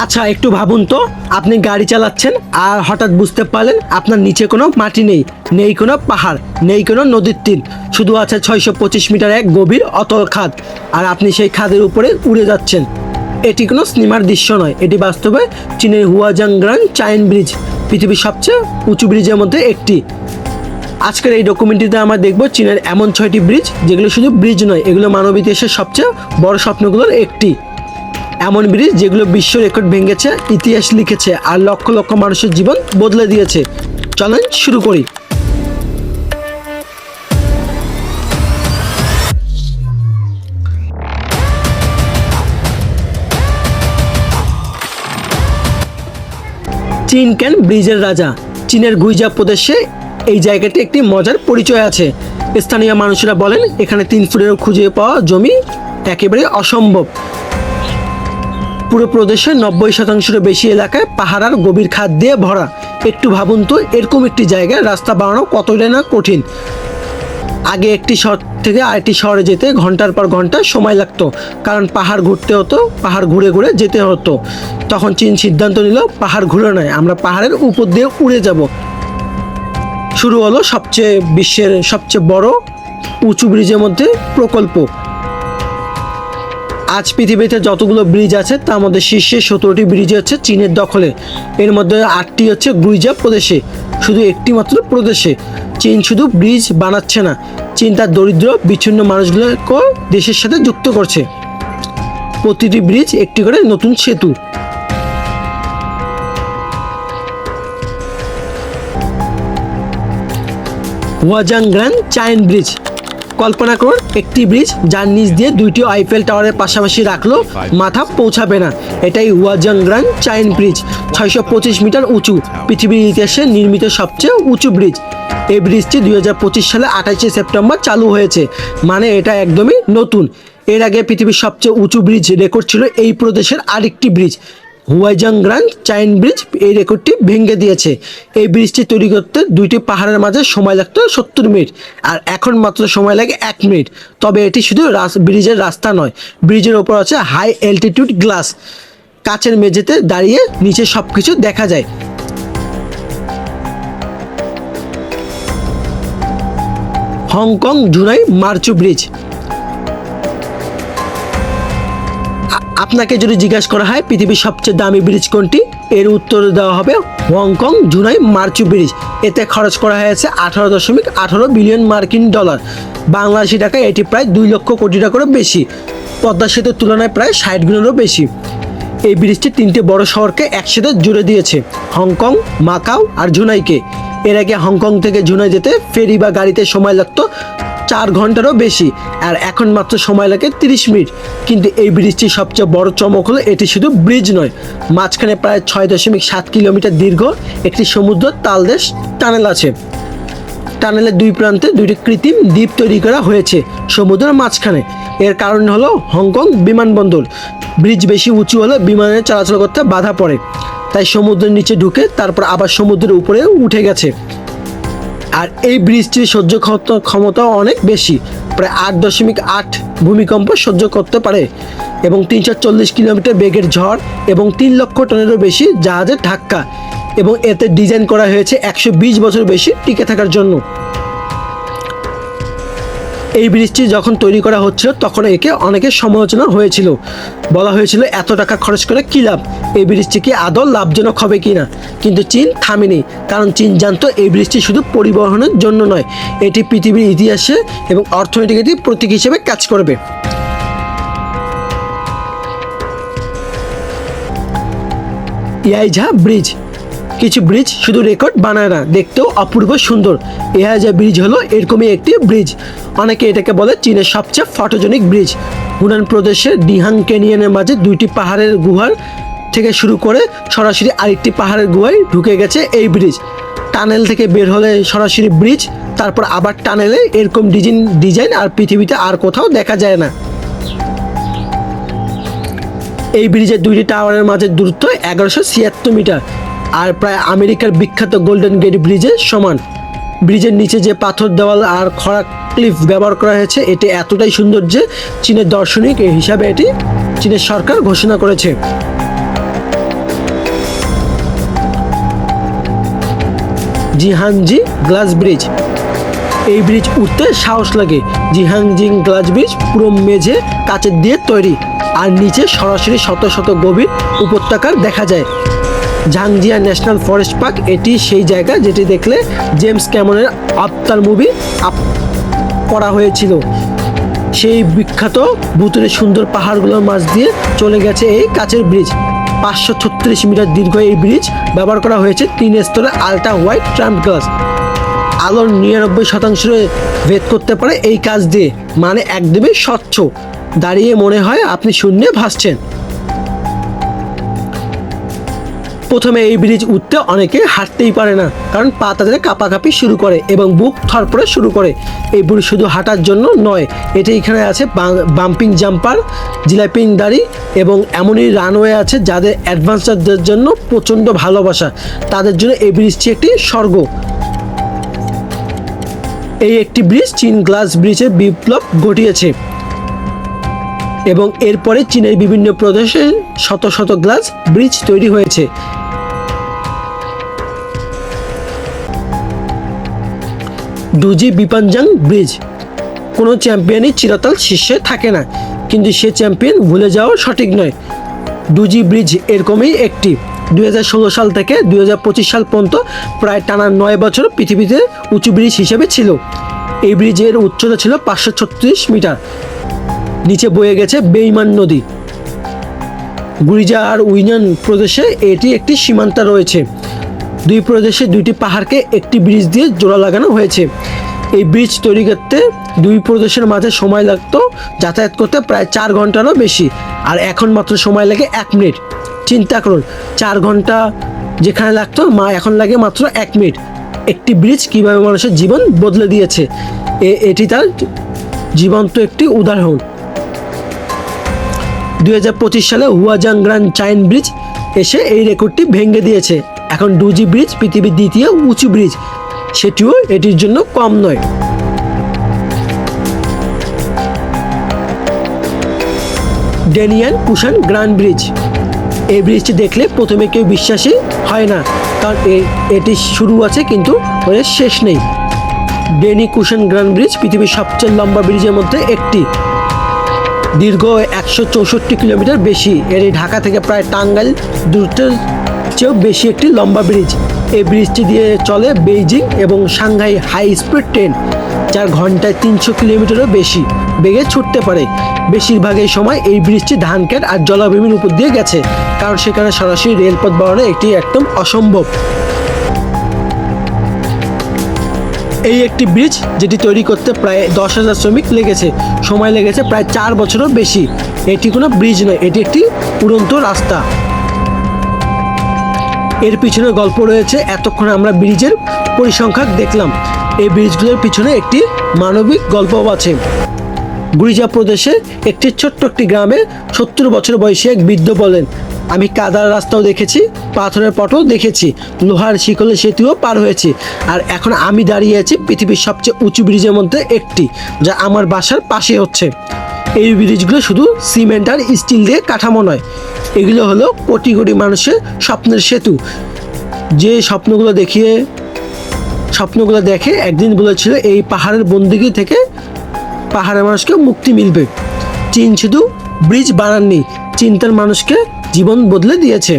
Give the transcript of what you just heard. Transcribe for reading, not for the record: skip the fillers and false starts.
আচ্ছা একটু ভাবুন তো, আপনি গাড়ি চালাচ্ছেন আর হঠাৎ বুঝতে পারলেন আপনার নিচে কোনো মাটি নেই, নেই কোনো পাহাড়, নেই কোনো নদীর তীর, শুধু আছে 625 মিটার এক গভীর অতল খাদ, আর আপনি সেই খাদের উপরে উড়ে যাচ্ছেন। এটি কোনো সিনেমার দৃশ্য নয়, এটি বাস্তবে চীনের হুয়াজাংগ্রান চাইন ব্রিজ, পৃথিবীর সবচেয়ে উঁচু ব্রিজের মধ্যে একটি। আজকের এই ডকুমেন্টারিতে আমরা দেখব চীনের এমন 6টি ব্রিজ যেগুলো শুধু ব্রিজ নয়, এগুলো মানব ইতিহাসের সবচেয়ে বড় স্বপ্নগুলোর একটি। এমন ব্রিজ যেগুলো বিশ্ব রেকর্ড ভেঙেছে, ইতিহাস লিখেছে আর লক্ষ লক্ষ মানুষের জীবন বদলে দিয়েছে। চলেন শুরু করি। চীন ক্যান ব্রিজের রাজা। চীনের গুইজা প্রদেশে এই জায়গাটি একটি মজার পরিচয় আছে। স্থানীয় মানুষেরা বলেন এখানে 3 ফুটেরও খুঁজে পাওয়া জমি একেবারে অসম্ভব। পুরো প্রদেশের 90% বেশি এলাকায় পাহাড় আর গভীর খাদ দিয়ে ভরা। একটু ভাবুন তো, এরকম একটি জায়গায় রাস্তা বানানো কতটা না কঠিন। আগে একটি শহর থেকে আরেকটি শহরে যেতে ঘন্টার পর ঘন্টা সময় লাগতো, কারণ পাহাড় ঘুরতে হতো, পাহাড় ঘুরে ঘুরে যেতে হতো। তখন চীন সিদ্ধান্ত নিল পাহাড় ঘুরে নয়, আমরা পাহাড়ের উপর দিয়ে উড়ে যাব। শুরু হলো বিশ্বের সবচেয়ে বড় উঁচু ব্রিজের মধ্যে প্রকল্প। আজ পৃথিবীতে যতগুলো ব্রিজ আছে তার মধ্যে শীর্ষে 17টি ব্রিজ হচ্ছে চীনের দখলে। এর মধ্যে 8টি হচ্ছে গুইজা প্রদেশে, শুধু একটি মাত্র প্রদেশে। চীন শুধু ব্রিজ বানাচ্ছে না, চীন তার দরিদ্র বিচ্ছিন্ন মানুষগুলোকে দেশের সাথে যুক্ত করছে। প্রতিটি ব্রিজ একটি করে নতুন সেতু। হুয়াজাংগ্রান চাইন ব্রিজ। কল্পনা করুন একটি ব্রিজ যার নিচ দিয়ে 2টি আইফেল টাওয়ারের পাশাপাশি রাখলো মাথা পৌঁছাবে না। এটাই হুয়াজাংগ্রান চাইন ব্রিজ, 625 মিটার উঁচু, পৃথিবীর ইতিহাসে নির্মিত সবচেয়ে উঁচু ব্রিজ। এই ব্রিজটি 2025 সালে 28শে সেপ্টেম্বর চালু হয়েছে, মানে এটা একদমই নতুন। এর আগে পৃথিবীর সবচেয়ে উঁচু ব্রিজ রেকর্ড ছিল এই প্রদেশের আরেকটি ব্রিজ, হুয়াজাংগ্রান চাইন ব্রিজ। এই রেকর্ডটি ভেঙে দিয়েছে। এই ব্রিজটি তৈরি করতে 2টি পাহাড়ের মাঝে সময় লাগতো 70 মিনিট, আর এখন মাত্র সময় লাগে 1 মিনিট। তবে এটি শুধু ব্রিজের রাস্তা নয়, ব্রিজের ওপর আছে হাই অ্যালটিটিউড গ্লাস। কাচের মেঝেতে দাঁড়িয়ে নিচে সব কিছু দেখা যায়। হংকং জুনাই মারচু ব্রিজ। আপনাকে যদি জিজ্ঞাসা করা হয় পৃথিবীর সবচেয়ে দামি ব্রিজ কোনটি, এর উত্তর দেওয়া হবে হংকং জুনাই মারচু ব্রিজ। এতে খরচ করা হয়েছে 18.18 বিলিয়ন মার্কিন ডলার। বাংলাদেশি টাকায় এটি প্রায় 2 লক্ষ কোটি টাকারও বেশি, পদ্মা সেতুর তুলনায় প্রায় 60 গুণেরও বেশি। এই ব্রিজটি 3টে বড় শহরকে একসাথে জুড়ে দিয়েছে, হংকং, মাকাও আর জুনাইকে। এর আগে হংকং থেকে জুনাই যেতে ফেরি বা গাড়িতে সময় লাগতো 4 ঘন্টারও বেশি, আর এখন মাত্র সময় লাগে 30 মিনিট। কিন্তু এই ব্রিজটির সবচেয়ে বড় চমক হলো এটি শুধু ব্রিজ নয়, মাঝখানে প্রায় 6.7 কিলোমিটার দীর্ঘ একটি সমুদ্র তালদেশ টানেল আছে। টানেলের 2 প্রান্তে 2টি কৃত্রিম দ্বীপ তৈরি করা হয়েছে সমুদ্রের মাঝখানে। এর কারণ হলো হংকং বিমানবন্দর। ব্রিজ বেশি উঁচু হলে বিমানের চলাচল করতে বাধা পড়ে, তাই সমুদ্রের নিচে ঢুকে তারপর আবার সমুদ্রের উপরে উঠে গেছে। আর এই ব্রিজটির সহ্য ক্ষমতা অনেক বেশি, প্রায় 8.8 ভূমিকম্প সহ্য করতে পারে, এবং 340 কিলোমিটার বেগের ঝড় এবং 3 লক্ষ টনেরও বেশি জাহাজের ধাক্কা। এবং এতে ডিজাইন করা হয়েছে 120 বছর বেশি টিকে থাকার জন্য। এই ব্রিজটি যখন তৈরি করা হচ্ছিল তখন একে অনেকে সমালোচনা হয়েছিল, বলা হয়েছিল এত টাকা খরচ করে কী লাভ, এই ব্রিজটি কি আদৌ লাভজনক হবে কি না। কিন্তু চীন থামেনি, কারণ চীন জানতো এই ব্রিজটি শুধু পরিবহনের জন্য নয়, এটি পৃথিবীর ইতিহাসে এবং অর্থনৈতিক একটি প্রতীক হিসেবে কাজ করবে। ইয়াইঝা ব্রিজ। কিছু ব্রিজ শুধু রেকর্ড বানায় না, দেখতেও অপূর্ব সুন্দর। ইয়াইঝা ব্রিজ হলো এরকমই একটি ব্রিজ। অনেকে এটাকে বলে চীনের সবচেয়ে ফটোজেনিক ব্রিজ। হুনান প্রদেশের ডিহাং ক্যানিয়নের মাঝে 2টি পাহাড়ের গুহার থেকে শুরু করে সরাসরি আরেকটি পাহাড়ের গুহায় ঢুকে গেছে এই ব্রিজ। টানেল থেকে বের হলে সরাসরি ব্রিজ, তারপর আবার টানেলে। এরকম ডিজাইন আর পৃথিবীতে আর কোথাও দেখা যায় না। এই ব্রিজের 2টি টাওয়ারের মাঝে দূরত্ব 1176 মিটার, আর প্রায় আমেরিকার বিখ্যাত গোল্ডেন গেট ব্রিজের সমান। ব্রিজের নিচে যে পাথর দেওয়াল আর খরা ক্লিফ ব্যবহার করা হয়েছে, এটি এতটাই সুন্দর যে চীনের দার্শনিক হিসাবে এটি চীনের সরকার ঘোষণা করেছে। জিহাংজি গ্লাস ব্রিজ। এই ব্রিজ উঠতে সাহস লাগে। জিহাংজি গ্লাস ব্রিজ পুরো মেঝে কাচের দিয়ে তৈরি, আর নিচে সরাসরি শত শত গভীর উপত্যকার দেখা যায়। ঝাংজিয়া ন্যাশনাল ফরেস্ট পার্ক এটি সেই জায়গা যেটি দেখলে জেমস ক্যামেরনের আবতার মুভি করা হয়েছিল। সেই বিখ্যাত ভুতুরে সুন্দর পাহাড়গুলোর মাঝ দিয়ে চলে গেছে এই কাচের ব্রিজ। 536 মিটার দীর্ঘ এই ব্রিজ ব্যবহার করা হয়েছে 3 স্তরের আলট্রা হোয়াইট ট্রাম্প গ্লাস। আলোর 99% ভেদ করতে পারে এই কাচ দিয়ে, মানে একদমই স্বচ্ছ। দাঁড়িয়ে মনে হয় আপনি শূন্যে ভাসছেন। প্রথমে এই ব্রিজ উঠতে অনেকে হাঁটতেই পারে না, কারণ পা তাদের কাঁপাকাঁপি শুরু করে এবং বুক থরপড়ে শুরু করে। এই ব্রিজ শুধু হাঁটার জন্য নয়, এটি এখানে আছে বাম্পিং জাম্পার, জিলাপিং দাড়ি এবং এমনই রানওয়ে আছে যাদের অ্যাডভেঞ্চারদের জন্য প্রচণ্ড ভালোবাসা। তাদের জন্য এই ব্রিজটি একটি স্বর্গ। এই একটি ব্রিজ চীন গ্লাস ব্রিজের বিপ্লব ঘটিয়েছে এবং এরপরে চীনের বিভিন্ন প্রদেশে শত শত গ্লাস ব্রিজ তৈরি হয়েছে। ডুজি বিপানজাং ব্রিজ। কোনো চ্যাম্পিয়নই চিরকাল শীর্ষে থাকে না, কিন্তু সে চ্যাম্পিয়ন ভুলে যাওয়া সঠিক নয়। ডুজি ব্রিজ এরকমই একটি। 2016 সাল থেকে 2025 সাল পর্যন্ত প্রায় টানা 9 বছর পৃথিবীতে উঁচু ব্রিজ হিসেবে ছিল। এই ব্রিজের উচ্চতা ছিল 536 মিটার। নিচে বয়ে গেছে বেইমান নদী। গুরিজা আর উইনান প্রদেশে এটি একটি সীমান্ত রয়েছে। দুই প্রদেশে দুইটি পাহাড়কে একটি ব্রিজ দিয়ে জোড়া লাগানো হয়েছে। এই ব্রিজ তৈরি করতে দুই প্রদেশের মাঝে সময় লাগতো যাতায়াত করতে প্রায় 4 ঘন্টারও বেশি, আর এখন মাত্র সময় লাগে 1 মিনিট। চিন্তা করুন, 4 ঘন্টা যেখানে লাগতো এখন লাগে মাত্র 1 মিনিট। একটি ব্রিজ কীভাবে মানুষের জীবন বদলে দিয়েছে, এটি তার জীবন্ত একটি উদাহরণ। 2025 সালে হুয়াজাং গ্রান্ড চাইন ব্রিজ এসে এই রেকর্ডটি ভেঙে দিয়েছে। এখন ডুজি ব্রিজ পৃথিবীর দ্বিতীয় উঁচু ব্রিজ, সেটিও এটির জন্য কম নয়। ডেনিয়ান কুশান গ্র্যান্ড ব্রিজ। এই ব্রিজটি দেখলে প্রথমে কেউ বিশ্বাসই হয় না, কারণ এটি শুরু আছে কিন্তু এর শেষ নেই। ডেনি কুশান গ্র্যান্ড ব্রিজ পৃথিবীর সবচেয়ে লম্বা ব্রিজের মধ্যে একটি। দীর্ঘ 164 কিলোমিটার বেশি। এটি ঢাকা থেকে প্রায় টাঙ্গাইল দূরত্বের চেয়েও বেশি একটি লম্বা ব্রিজ। এই ব্রিজটি দিয়ে চলে বেইজিং এবং সাংহাই হাই স্পিড ট্রেন, যার ঘন্টায় 300 কিলোমিটারও বেশি বেগে ছুটতে পারে। বেশিরভাগই সময় এই ব্রিজটি ধানক্ষেত আর জলাভূমির উপর দিয়ে গেছে, কারণ সেখানে সরাসরি রেলপথ বানানো এটি একদম অসম্ভব। এই একটি ব্রিজ যেটি তৈরি করতে প্রায় 10,000 শ্রমিক লেগেছে, সময় লেগেছে প্রায় 4 বছরও বেশি। এটি কোনো ব্রিজ নয়, এটি একটি উড়ন্ত রাস্তা। এর পিছনে গল্প রয়েছে। এতক্ষণ আমরা ব্রিজের পরিসংখ্যান দেখলাম, এই ব্রিজগুলোর পিছনে একটি মানবিক গল্পও আছে। গুরিজা প্রদেশে একটি ছোট্ট একটি গ্রামে 70 বছর বয়সী এক বৃদ্ধ বলেন, আমি কাদার রাস্তাও দেখেছি, পাথরের পটও দেখেছি, লোহার শিকলের সেতুও পার হয়েছি, আর এখন আমি দাঁড়িয়ে আছি পৃথিবীর সবচেয়ে উঁচু ব্রিজের মধ্যে একটি, যা আমার বাসার পাশে হচ্ছে। এই ব্রিজগুলো শুধু সিমেন্ট আর স্টিল দিয়ে কাঠামো নয়, এগুলো হলো কোটি কোটি মানুষের স্বপ্নের সেতু। যে স্বপ্নগুলো দেখে একদিন বলেছিল এই পাহাড়ের বন্দিগি থেকে পাহাড়ের মানুষকে মুক্তি মিলবে। চীন শুধু ব্রিজ বানাননি, চীন তার মানুষকে জীবন বদলে দিয়েছে।